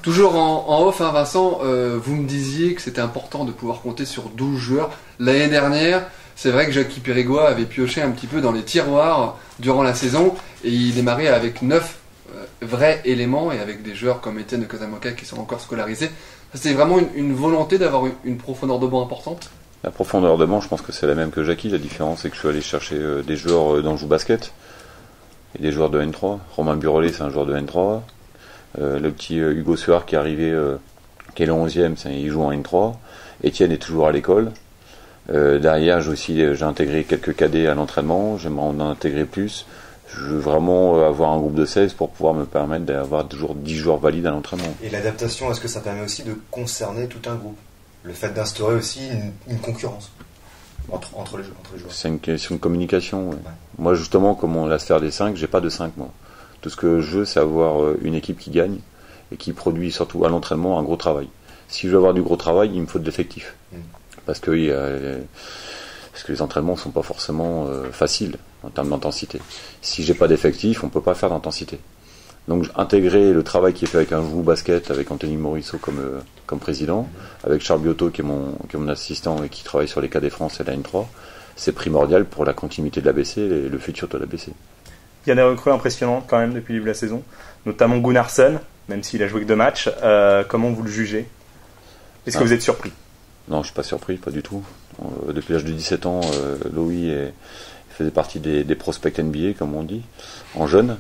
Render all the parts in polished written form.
Toujours en off, hein, Vincent, vous me disiez que c'était important de pouvoir compter sur 12 joueurs. L'année dernière, c'est vrai que Jackie Pérégua avait pioché un petit peu dans les tiroirs durant la saison et il démarrait avec 9 vrais éléments et avec des joueurs comme Étienne de Casamoca qui sont encore scolarisés. C'est vraiment une volonté d'avoir une profondeur de banc importante. La profondeur de banc, je pense que c'est la même que Jackie. La différence, c'est que je suis allé chercher des joueurs d'Anjou Basket et des joueurs de N3. Romain Burelet, c'est un joueur de N3. Le petit Hugo Suard qui est arrivé, qui est le 11e, il joue en N3. Étienne est toujours à l'école. Derrière, j'ai intégré quelques cadets à l'entraînement. J'aimerais en intégrer plus. Je veux vraiment avoir un groupe de 16 pour pouvoir me permettre d'avoir toujours 10 joueurs valides à l'entraînement. Et l'adaptation, est-ce que ça permet aussi de concerner tout un groupe? Le fait d'instaurer aussi une concurrence entre les joueurs. C'est une question de communication. Ouais. Moi, justement, comme on la sphère des 5, j'ai pas de 5, moi. Tout ce que je veux, c'est avoir une équipe qui gagne et qui produit surtout à l'entraînement un gros travail. Si je veux avoir du gros travail, il me faut de l'effectif. Parce que les entraînements ne sont pas forcément faciles en termes d'intensité. Si j'ai pas d'effectif, on ne peut pas faire d'intensité. Donc intégrer le travail qui est fait avec un Anjou Basket, avec Anthony Morisseau comme président, avec Charles Biotto qui est mon assistant et qui travaille sur les cas des France et la N3, c'est primordial pour la continuité de l'ABC et le futur de l'ABC. Il y a des recrues impressionnantes quand même depuis le début de la saison, notamment Gunnarsson, même s'il a joué que 2 matchs. Comment vous le jugez? Est-ce que vous êtes surpris? Non, je ne suis pas surpris, pas du tout. Depuis l'âge de 17 ans, Loïc faisait partie des prospects NBA, comme on dit, en jeune.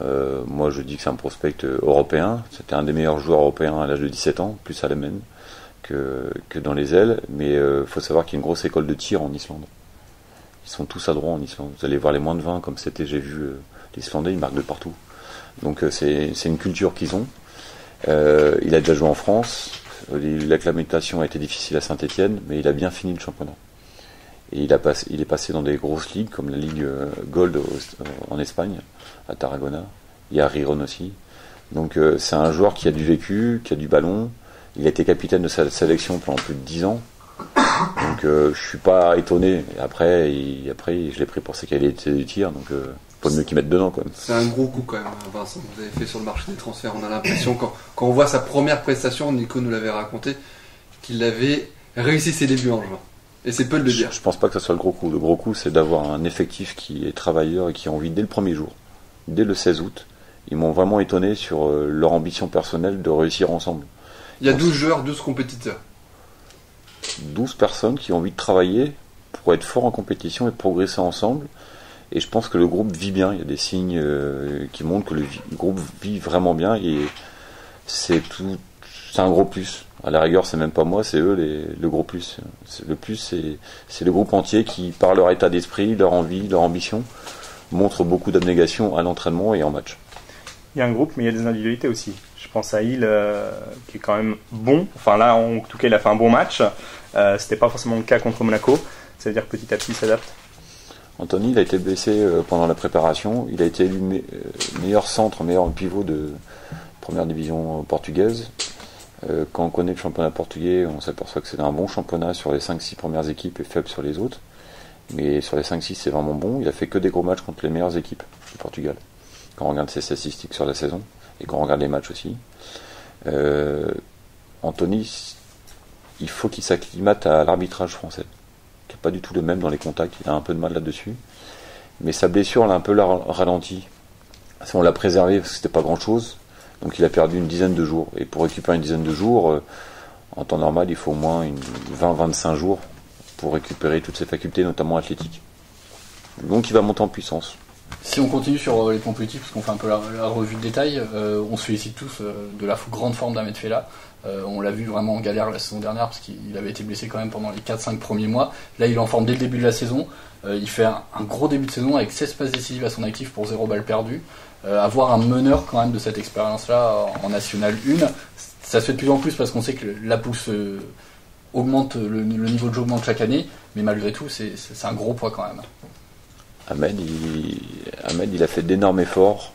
Moi, je dis que c'est un prospect européen. C'était un des meilleurs joueurs européens à l'âge de 17 ans, plus à la main que dans les ailes. Mais il faut savoir qu'il y a une grosse école de tir en Islande. Ils sont tous à droit en Islande. Vous allez voir les moins de 20, comme c'était, j'ai vu l'Islandais, ils marquent de partout. Donc c'est une culture qu'ils ont. Il a déjà joué en France. L'acclimatation a été difficile à Saint-Etienne, mais il a bien fini le championnat. Et il est passé dans des grosses ligues, comme la Ligue Gold en Espagne, à Tarragona. Il y a Riron aussi. Donc c'est un joueur qui a du vécu, qui a du ballon. Il a été capitaine de sa sélection pendant plus de 10 ans. Donc je suis pas étonné. Après je l'ai pris pour ses qualités du tir, donc faut mieux qu'il mette dedans quand même. C'est un gros coup quand même, Vincent, vous avez fait sur le marché des transferts. On a l'impression quand on voit sa première prestation, Nico nous l'avait raconté, qu'il avait réussi ses débuts en juin. Et c'est peu de le dire. Je pense pas que ce soit le gros coup. Le gros coup, c'est d'avoir un effectif qui est travailleur et qui a envie dès le premier jour, dès le 16 août. Ils m'ont vraiment étonné sur leur ambition personnelle de réussir ensemble. Il y a 12 joueurs, 12 compétiteurs. 12 personnes qui ont envie de travailler pour être forts en compétition et de progresser ensemble. Et je pense que le groupe vit bien. Il y a des signes qui montrent que le groupe vit vraiment bien. Et c'est un gros plus. À la rigueur, c'est même pas moi, c'est eux le gros plus. Le plus, c'est le groupe entier qui, par leur état d'esprit, leur envie, leur ambition, montre beaucoup d'abnégation à l'entraînement et en match. Il y a un groupe, mais il y a des individualités aussi. Je pense à Hill, qui est quand même bon. Enfin là, en tout cas, il a fait un bon match. C'était pas forcément le cas contre Monaco. Ça veut dire que petit à petit, il s'adapte. Anthony, il a été blessé pendant la préparation. Il a été élu meilleur centre, meilleur pivot de première division portugaise. Quand on connaît le championnat portugais, on s'aperçoit que c'est un bon championnat sur les 5-6 premières équipes et faible sur les autres. Mais sur les 5-6, c'est vraiment bon. Il a fait que des gros matchs contre les meilleures équipes du Portugal. Quand on regarde ses statistiques sur la saison, et quand on regarde les matchs aussi. Anthony, il faut qu'il s'acclimate à l'arbitrage français, qui n'est pas du tout le même dans les contacts. Il a un peu de mal là-dessus. Mais sa blessure l'a un peu ralenti. On l'a préservé parce que c'était pas grand-chose. Donc il a perdu une dizaine de jours. Et pour récupérer une dizaine de jours, en temps normal, il faut au moins 20-25 jours pour récupérer toutes ses facultés, notamment athlétiques. Donc il va monter en puissance. Si on continue sur les points positifs, parce qu'on fait un peu la revue de détail, on se félicite tous de la grande forme d'Ahmed Fella. On l'a vu vraiment en galère la saison dernière, parce qu'il avait été blessé quand même pendant les 4-5 premiers mois. Là, il est en forme dès le début de la saison. Il fait un gros début de saison avec 16 passes décisives à son actif pour 0 balles perdues. Avoir un meneur quand même de cette expérience-là en National 1, ça se fait de plus en plus parce qu'on sait que la pousse augmente, le niveau de jeu augmente chaque année, mais malgré tout, c'est un gros poids quand même. Ahmed, il a fait d'énormes efforts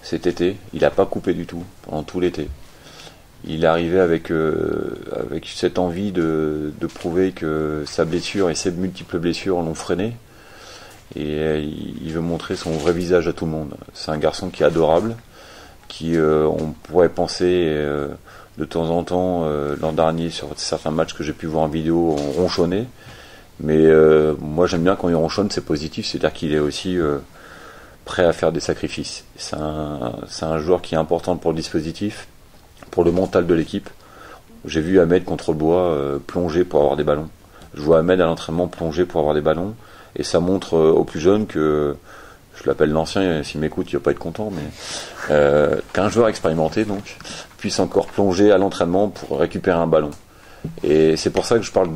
cet été. Il n'a pas coupé du tout pendant tout l'été. Il est arrivé avec cette envie de prouver que sa blessure et ses multiples blessures l'ont freiné. Et il veut montrer son vrai visage à tout le monde. C'est un garçon qui est adorable, on pourrait penser de temps en temps, l'an dernier, sur certains matchs que j'ai pu voir en vidéo, ont ronchonné. Mais moi j'aime bien quand il ronchonne, c'est positif, c'est-à-dire qu'il est aussi prêt à faire des sacrifices. C'est un joueur qui est important pour le dispositif, pour le mental de l'équipe. J'ai vu Ahmed contre le Bois plonger pour avoir des ballons. Je vois Ahmed à l'entraînement plonger pour avoir des ballons, et ça montre aux plus jeunes que, je l'appelle l'ancien, s'il m'écoute il va pas être content, mais qu'un joueur expérimenté donc puisse encore plonger à l'entraînement pour récupérer un ballon. Et c'est pour ça que je parle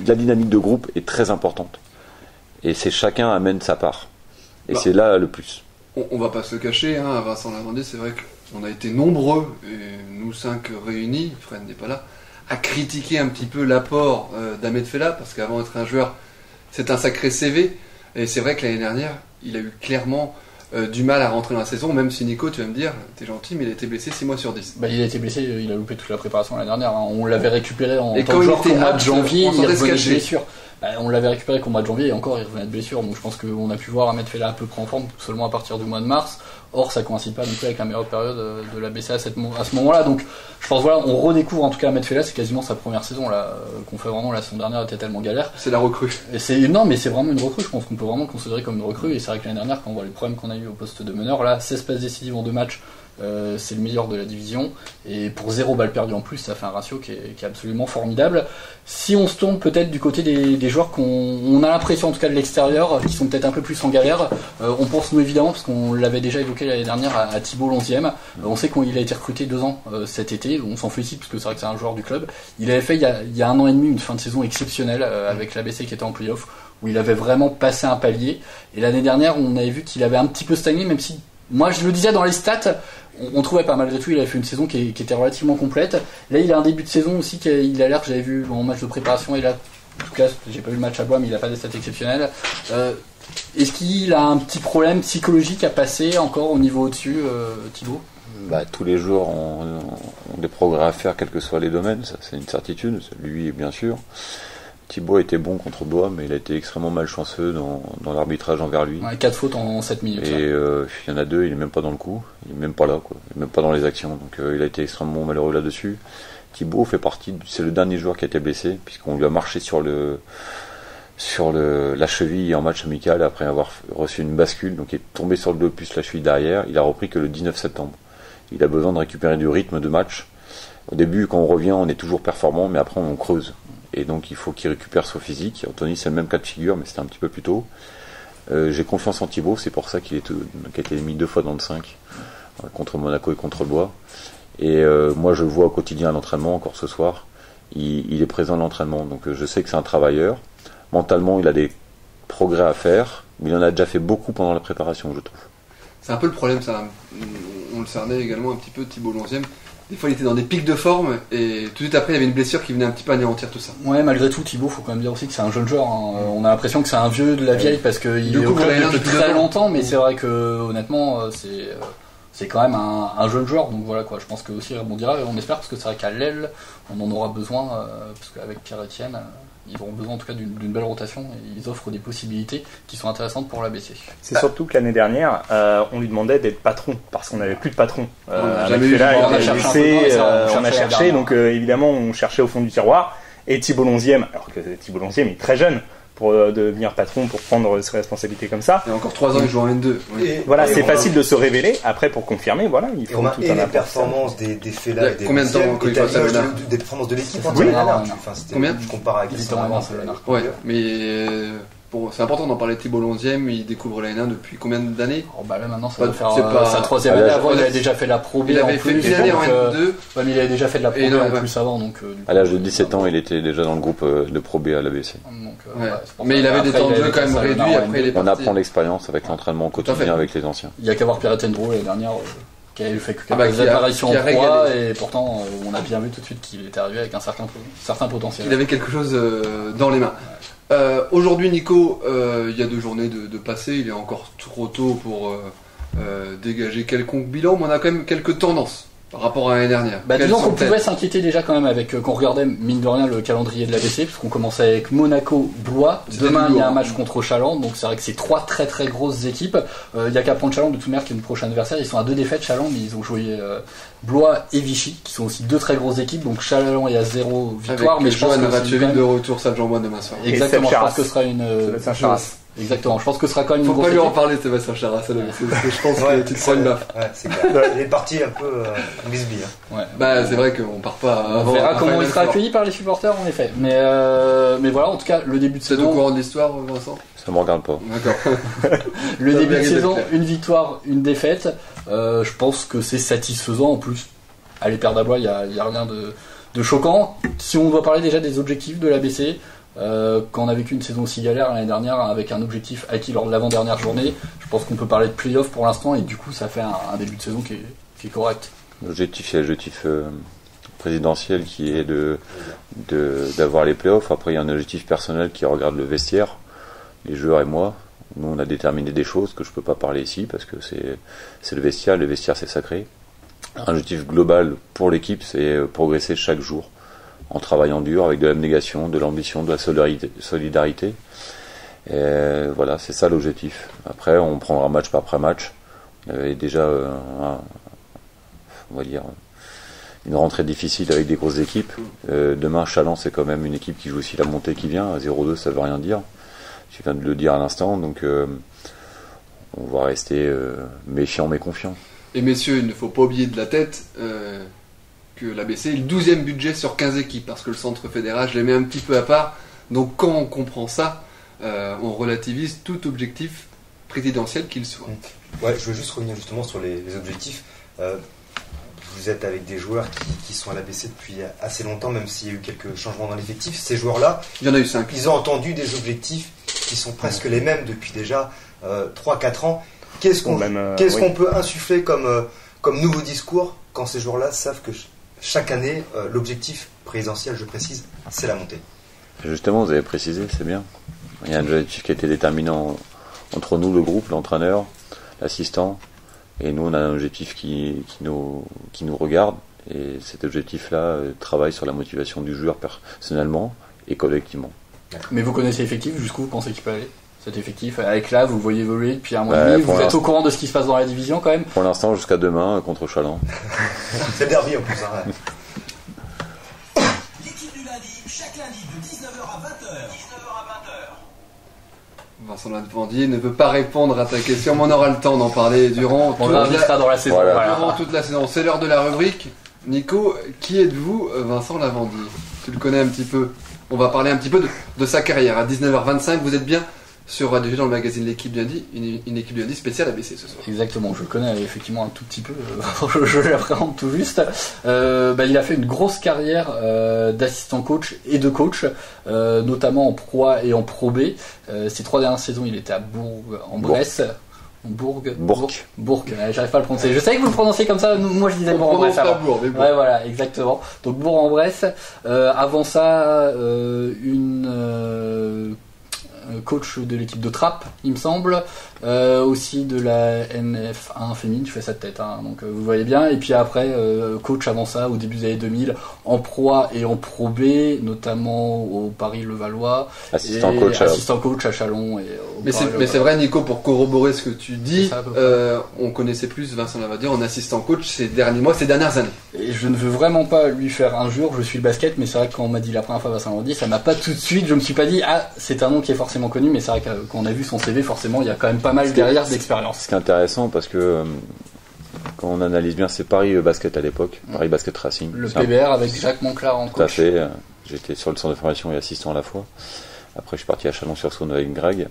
la dynamique de groupe est très importante. Et c'est chacun amène sa part. Et c'est là le plus. On va pas se le cacher, hein, Vincent l'a demandé, c'est vrai qu'on a été nombreux, et nous 5 réunis, Fred n'est pas là, à critiquer un petit peu l'apport d'Ahmed Fella, parce qu'avant d'être un joueur, c'est un sacré CV. Et c'est vrai que l'année dernière, il a eu clairement du mal à rentrer dans la saison, même si Nico, tu vas me dire, t'es gentil, mais il a été blessé 6 mois sur 10. Il a été blessé, il a loupé toute la préparation l'année dernière. Hein. On l'avait récupéré en et tant que joueur qu'au mois de apte, janvier, il revenait de se blessure. On l'avait récupéré qu'au mois de janvier et encore il revenait de blessure. Donc je pense qu'on a pu voir Ahmed Fella à peu près en forme seulement à partir du mois de mars. Or ça coïncide pas non plus avec la meilleure période de la BC à ce moment-là. Donc je pense voilà, on redécouvre en tout cas Ahmed Fella, c'est quasiment sa première saison là qu'on fait vraiment. La saison dernière était tellement galère. C'est la recrue. Et non mais c'est vraiment une recrue. Je pense qu'on peut vraiment le considérer comme une recrue. Et c'est vrai que l'année dernière quand on voit les problèmes qu'on a eu au poste de meneur, là 16 passes décisives en 2 matchs. C'est le meilleur de la division et pour 0 balle perdue en plus ça fait un ratio qui est absolument formidable. Si on se tourne peut-être du côté des joueurs qu'on a l'impression en tout cas de l'extérieur qui sont peut-être un peu plus en galère, on pense nous évidemment parce qu'on l'avait déjà évoqué l'année dernière à Thibaut Lonzième. On sait qu'il a été recruté 2 ans cet été, on s'en félicite parce que c'est vrai que c'est un joueur du club. Il avait fait il y a 1 an et demi une fin de saison exceptionnelle avec l'ABC qui était en play-off où il avait vraiment passé un palier et l'année dernière on avait vu qu'il avait un petit peu stagné, même si moi je le disais dans les stats, on trouvait pas malgré tout, il avait fait une saison qui était relativement complète. Là il a un début de saison aussi, il a l'air, j'avais vu en match de préparation, et là, en tout cas j'ai pas vu le match à Blois, mais il a pas des stats exceptionnelles. Est-ce qu'il a un petit problème psychologique à passer encore au niveau au-dessus, Thibaut ? Tous les joueurs ont des progrès à faire, quels que soient les domaines, ça c'est une certitude, lui bien sûr. Thibaut a été bon contre Bois, mais il a été extrêmement malchanceux dans l'arbitrage envers lui. 4 fautes en 7 minutes. Et il y en a 2, il est même pas dans le coup, il est même pas là, quoi. Il est même pas dans les actions, donc il a été extrêmement malheureux là-dessus. Thibaut fait partie, c'est le dernier joueur qui a été blessé, puisqu'on lui a marché sur la cheville en match amical après avoir reçu une bascule, donc il est tombé sur le dos plus la cheville derrière. Il a repris que le 19 septembre. Il a besoin de récupérer du rythme de match. Au début, quand on revient, on est toujours performant, mais après on creuse. Et donc il faut qu'il récupère son physique. Anthony c'est le même cas de figure, mais c'était un petit peu plus tôt. J'ai confiance en Thibaut, c'est pour ça qu'il a été mis 2 fois dans le 5 contre Monaco et contre le Bois. Et moi je le vois au quotidien à l'entraînement, encore ce soir. Il est présent à l'entraînement, donc je sais que c'est un travailleur. Mentalement il a des progrès à faire, mais il en a déjà fait beaucoup pendant la préparation, je trouve. C'est un peu le problème, ça. On le cernait également un petit peu, Thibaut Lonzième. Des fois, il était dans des pics de forme et tout de suite après, il y avait une blessure qui venait un petit peu anéantir tout ça. Ouais, malgré tout, Thibaut, faut quand même dire aussi que c'est un jeune joueur. Hein. On a l'impression que c'est un vieux de la vieille parce qu'il est au club depuis très longtemps, mais c'est vrai que honnêtement, c'est quand même un jeune joueur. Donc voilà quoi. Je pense que aussi rebondira. On espère parce que c'est vrai qu'à l'aile, on en aura besoin parce qu'avec Pierre-Etienne. Ils auront besoin en tout cas d'une belle rotation et ils offrent des possibilités qui sont intéressantes pour l'ABC. C'est surtout que l'année dernière, on lui demandait d'être patron parce qu'on n'avait plus de patron. On a cherché, donc évidemment on cherchait au fond du tiroir. Et Thibaut Lonzième, alors que Thibaut Lonzième est très jeune pour devenir patron, pour prendre ses responsabilités comme ça. Il y a encore 3 ans, il joue en N2. Oui. Voilà, c'est facile de se révéler. Après, pour confirmer, voilà, il faut tout un les performances des Fella et des combien de temps des performances de l'équipe. Oui. Combien je compare avec ouais, mais c'est important d'en parler. Thibaut Lonzième, il découvre la N1 depuis combien d'années? Là maintenant ça va faire sa 3e année. Avant il avait déjà fait la Pro B. Il avait fait une année en N2. Mais il avait déjà fait de la Pro B en plus avant. Donc, à l'âge de 17 ans, il était déjà dans le groupe de Pro B à l'ABC. Mais il avait des temps de jeu quand même réduits. Après, il est parti. On apprend l'expérience avec l'entraînement au quotidien avec les anciens. Il n'y a qu'à voir Pierre-Etienne Drouot l'année dernière qui avait fait quelques apparitions en Pro et pourtant on a bien vu tout de suite qu'il était arrivé avec un certain potentiel. Il avait quelque chose dans les mains. Aujourd'hui, Nico, il y a 2 journées de passé. Il est encore trop tôt pour dégager quelconque bilan, mais on a quand même quelques tendances par rapport à l'année dernière? Disons qu'on pouvait s'inquiéter déjà quand même avec qu'on regardait mine de rien le calendrier de l'ABC, puisqu'on commençait avec Monaco, Blois. Demain il y a un match contre Chaland, donc c'est vrai que c'est 3 très très grosses équipes. Il y a qu'à prendre Chaland de toute manière qui est le prochain adversaire. Ils sont à 2 défaites Chaland, mais ils ont joué Blois et Vichy, qui sont aussi 2 très grosses équipes. Donc Chaland est à 0 victoire, avec mais je pense que Johan de retour Saint-Jean-Boi demain soir. Exactement, je pense que ce sera une exactement, je pense que ce sera quand même une Faut grosse pas lui en équipe. parler, Sébastien Charras. Je pense que tu te prends une baffe. Ouais, c'est clair. Il est parti un peu bisbille. Ouais. C'est vrai qu'on part pas On avant. verra comment il sera accueilli par les supporters en effet. Mais voilà, en tout cas, le début de C'est au saison. courant de l'histoire, Vincent? Ça me regarde pas. D'accord. Le Ça début de mérite saison, d'être clair. une victoire, une défaite. Je pense que c'est satisfaisant en plus. Allez, perdre à Blois, il y a rien de choquant. Si on doit parler déjà des objectifs de l'ABC, quand on a vécu une saison aussi galère l'année dernière avec un objectif acquis lors de l'avant-dernière journée, je pense qu'on peut parler de play-off pour l'instant et du coup ça fait un début de saison qui est correct. L'objectif, c'est l'objectif présidentiel qui est d'avoir les playoffs. Après, il y a un objectif personnel qui regarde le vestiaire, les joueurs et moi. Nous, on a déterminé des choses que je peux pas parler ici parce que c'est le vestiaire c'est sacré. Un objectif global pour l'équipe, c'est progresser chaque jour en travaillant dur avec de l'abnégation, de l'ambition, de la solidarité. Et voilà, c'est ça l'objectif. Après, on prendra match après match. Il y avait déjà, on va dire, une rentrée difficile avec des grosses équipes. Demain, Chaland, c'est quand même une équipe qui joue aussi la montée qui vient. À 0-2, ça veut rien dire. Je viens de le dire à l'instant, donc on va rester méfiant mais confiant. Et messieurs, il ne faut pas oublier de la tête que l'ABC est le 12e budget sur 15 équipes, parce que le centre fédéral, je les mets un petit peu à part. Donc quand on comprend ça, on relativise tout objectif présidentiel qu'il soit. Ouais, je veux juste revenir justement sur les objectifs. Vous êtes avec des joueurs qui sont à l'ABC depuis assez longtemps, même s'il y a eu quelques changements dans l'effectif. Ces joueurs-là, Il y en a eu 5. ils ont entendu des objectifs qui sont presque les mêmes depuis déjà 3-4 ans. Qu'est-ce qu'on peut insuffler comme nouveau discours quand ces joueurs-là savent que chaque année, l'objectif présidentiel, je précise, c'est la montée? Justement, vous avez précisé, c'est bien. Il y a un objectif qui a été déterminant entre nous, le groupe, l'entraîneur, l'assistant, et nous, on a un objectif qui nous regarde, et cet objectif-là travaille sur la motivation du joueur personnellement et collectivement. Mais vous connaissez l'effectif, jusqu'où vous pensez qu'il peut aller cet effectif? Avec là, vous le voyez évoluer depuis un mois et demi, vous êtes au courant de ce qui se passe dans la division quand même? Pour l'instant, jusqu'à demain, contre Chaland. C'est le derby en plus. Hein. L'équipe du lundi, chaque lundi de 19h à 20h. Vincent Lavandier ne peut pas répondre à ta question, mais on aura le temps d'en parler durant On l'invitera dans la saison. Voilà. durant toute la saison. C'est l'heure de la rubrique. Nico, qui êtes-vous, Vincent Lavandier? Tu le connais un petit peu. On va parler un petit peu de sa carrière. À 19h25, vous êtes bien sur Radio G dans le magazine L'équipe du lundi, une équipe du lundi spéciale ABC ce soir. Exactement, je le connais effectivement un tout petit peu, je l'appréhende tout juste. Il a fait une grosse carrière d'assistant coach et de coach, notamment en Pro A et en Pro B. Ces 3 dernières saisons, il était à Bourg-en-Bresse. Bourg. J'arrive pas à le prononcer. Je savais que vous le prononciez comme ça, moi je disais Bourg-en-Bresse avant. Mais bon. Ouais, voilà, exactement. Donc Bourg-en-Bresse. Avant ça, coach de l'équipe de Trappes, il me semble, aussi de la NF1 féminine, je fais ça de tête, hein, donc vous voyez bien, et puis après coach avant ça au début des années 2000 en Pro A et en Pro B, notamment au Paris-Levallois, Assistant coach à Chalon. Mais c'est vrai, Nico, pour corroborer ce que tu dis, ça, à peu près. on connaissait plus Vincent Lavandier en assistant coach ces derniers mois, ces dernières années. Et je ne veux vraiment pas lui faire injure, je suis le basket, mais c'est vrai que quand on m'a dit la première fois Vincent Lavandier, ça m'a pas tout de suite, je me suis pas dit c'est un nom qui est forcément connu, mais c'est vrai que quand on a vu son CV, forcément il y a quand même pas mal derrière d'expérience. Ce qui est intéressant, parce que quand on analyse bien, c'est Paris Basket à l'époque, Paris Basket Racing. Le PBR avec Jacques Monclar en coach. Tout à fait, j'étais sur le centre de formation et assistant à la fois. Après, je suis parti à Chalon-sur-Saône avec Greg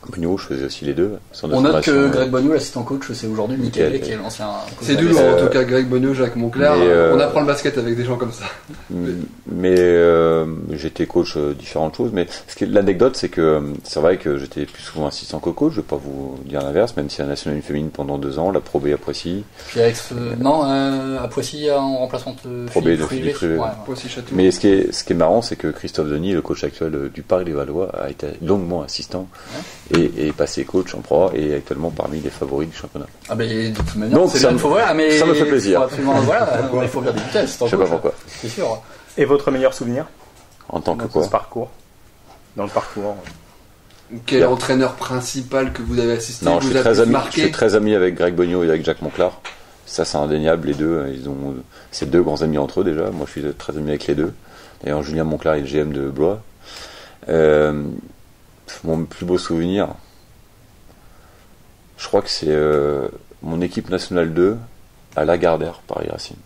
Bogno, je faisais aussi les deux. On note que Greg Bogno, l'assistant coach, c'est aujourd'hui Michael, qui est l'ancien coach. C'est du lourd en tout cas, Greg Bogno, Jacques Monclar. On apprend le basket avec des gens comme ça. Mais j'étais coach différentes choses. Mais l'anecdote, c'est que c'est vrai que j'étais plus souvent assistant que coach. Je vais pas vous dire l'inverse, même si la nationale féminine pendant 2 ans, la Pro B à Poissy. Puis avec à Poissy en remplacement de Pro B de Philippe Rivet. Poissy-Château. Mais ce qui est marrant, c'est que Christophe Denis, le coach actuel du Paris-Levallois, a été longuement assistant. et passé coach en Pro A et actuellement parmi les favoris du championnat. Ah ben de toute manière, donc c'est bien, mais ça me fait plaisir. Il faut bien des vitesses. Je sais pas pourquoi. C'est sûr. Et votre meilleur souvenir en tant que quoi dans le parcours. Quel entraîneur principal que vous avez assisté? Non, je suis très ami avec Greg Beugnot et avec Jacques Monclar. Ça, c'est indéniable. Les deux, c'est deux grands amis entre eux déjà. Moi, je suis très ami avec les deux. D'ailleurs, Julien Monclar est le GM de Blois. Mon plus beau souvenir, je crois que c'est mon équipe nationale 2 à Lagardère, Paris Racing.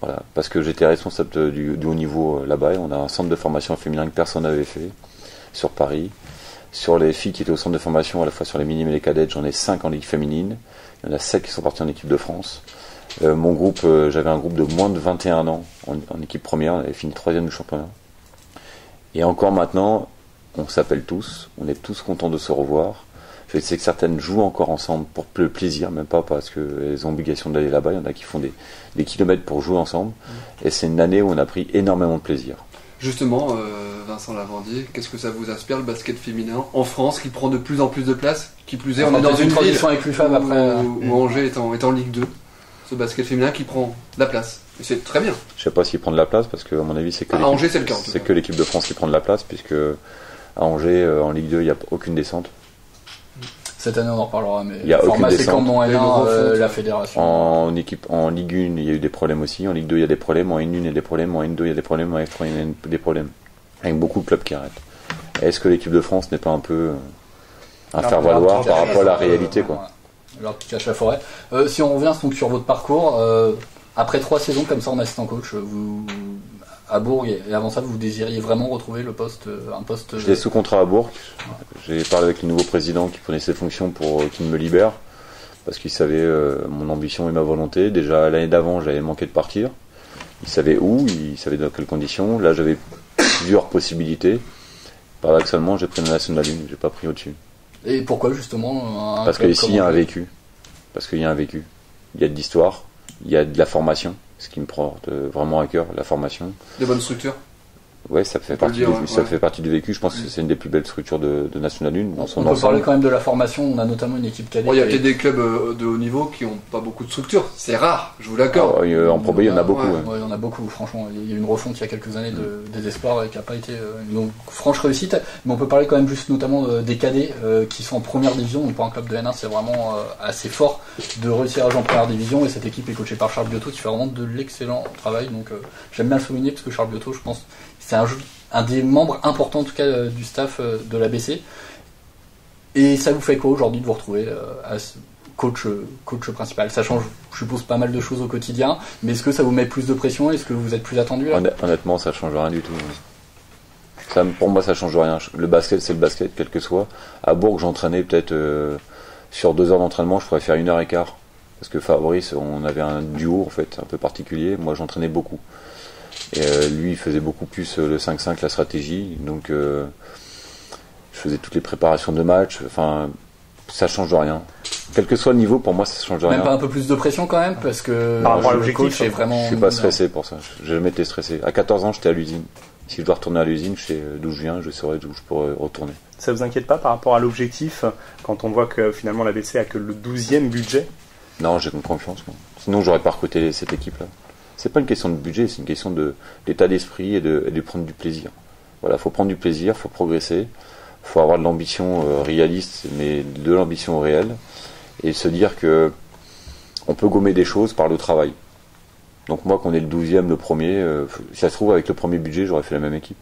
Voilà, parce que j'étais responsable du haut niveau là-bas. Et on a un centre de formation féminin que personne n'avait fait sur Paris. Sur les filles qui étaient au centre de formation, à la fois sur les minimes et les cadettes, j'en ai 5 en ligue féminine. Il y en a 7 qui sont partis en équipe de France. Mon groupe, j'avais un groupe de moins de 21 ans en équipe première. On avait fini 3e du championnat. Et encore maintenant, on s'appelle tous. On est tous contents de se revoir. Je sais que certaines jouent encore ensemble pour le plaisir, même pas parce qu'elles ont obligation d'aller là-bas. Il y en a qui font des kilomètres pour jouer ensemble. Et c'est une année où on a pris énormément de plaisir. Justement, Vincent Lavandier, qu'est-ce que ça vous inspire le basket féminin en France qui prend de plus en plus de place? Qui plus est, on est dans une transition avec l'UFAB après. Où Angers est en Ligue 2. Ce basket féminin qui prend de la place. Et c'est très bien. Je sais pas s'il prend de la place parce que, à mon avis, c'est que Angers, c'est le cas. C'est que l'équipe de France qui prend de la place puisque à Angers, en Ligue 2, il n'y a aucune descente. Cette année, on en reparlera, mais il y a aucune descente. C'est comme en N1, la fédération. En Ligue 1, il y a eu des problèmes aussi. En Ligue 2, il y a des problèmes. En N1, il y a des problèmes. En N2, il y a des problèmes. En F3, il y a des problèmes. Avec beaucoup de clubs qui arrêtent. Est-ce que l'équipe de France n'est pas un peu un faire-valoir par rapport à la réalité, quoi? Alors qui cache la forêt. Si on revient donc sur votre parcours, après 3 saisons comme ça en assistant coach, vous à Bourg et avant ça, vous désiriez vraiment retrouver un poste. J'étais sous contrat à Bourg. J'ai parlé avec le nouveau président qui prenait ses fonctions pour qu'il me libère parce qu'il savait mon ambition et ma volonté. Déjà l'année d'avant, j'avais manqué de partir. Il savait où, il savait dans quelles conditions. Là, j'avais plusieurs possibilités. Paradoxalement, j'ai pris la Nationale 1, j'ai pas pris au-dessus. Et pourquoi justement Parce qu'ici, il y a un vécu. Parce qu'il y a un vécu. Il y a de l'histoire, il y a de la formation, ce qui me porte vraiment à cœur, la formation. Des bonnes structures. Ouais, ça fait partie du vécu. Je pense que c'est une des plus belles structures de National 1 dans son ensemble. On peut parler quand même de la formation. On a notamment une équipe cadette. Il y a peut-être des clubs de haut niveau qui n'ont pas beaucoup de structures. C'est rare, je vous l'accorde. En Pro B, il y en a beaucoup. Ouais, il y en a beaucoup, franchement. Il y a eu une refonte il y a quelques années des espoirs qui n'a pas été une franche réussite. Mais on peut parler quand même juste notamment des cadets qui sont en première division. Donc pour un club de N1, c'est vraiment assez fort de réussir à jouer en première division. Et cette équipe est coachée par Charles Biotto qui fait vraiment de l'excellent travail. Donc j'aime bien le souligner parce que Charles Biotto, je pense, c'est un des membres importants en tout cas du staff de l'ABC. Et ça vous fait quoi aujourd'hui de vous retrouver coach principal? Ça change, je suppose, pas mal de choses au quotidien, mais est-ce que ça vous met plus de pression? Est-ce que vous êtes plus attendu là? Honnêtement, ça change rien du tout. Pour moi, ça change rien. Le basket, c'est le basket, quel que soit. À Bourg, j'entraînais peut-être sur 2 heures d'entraînement, je pourrais faire 1h15. Parce que Fabrice, on avait un duo en fait un peu particulier. Moi, j'entraînais beaucoup. Et lui, il faisait beaucoup plus le 5-5, la stratégie. Donc, je faisais toutes les préparations de match. Enfin, ça change rien. Quel que soit le niveau, pour moi, ça change rien. Même pas un peu plus de pression quand même, parce que le coach est vraiment. Je suis pas stressé pour ça. J'ai jamais été stressé. À 14 ans, j'étais à l'usine. Si je dois retourner à l'usine, je sais d'où je viens, je saurais d'où je pourrais retourner. Ça vous inquiète pas par rapport à l'objectif quand on voit que finalement l'ABC a que le 12e budget? Non, j'ai confiance. Moi. Sinon, j'aurais pas recruté cette équipe-là. C'est pas une question de budget, c'est une question d'état d'esprit et de prendre du plaisir. Voilà, faut prendre du plaisir, faut progresser, faut avoir de l'ambition réaliste, mais de l'ambition réelle, et se dire que on peut gommer des choses par le travail. Donc moi, qu'on est le 12e, le premier, si ça se trouve, avec le premier budget, j'aurais fait la même équipe.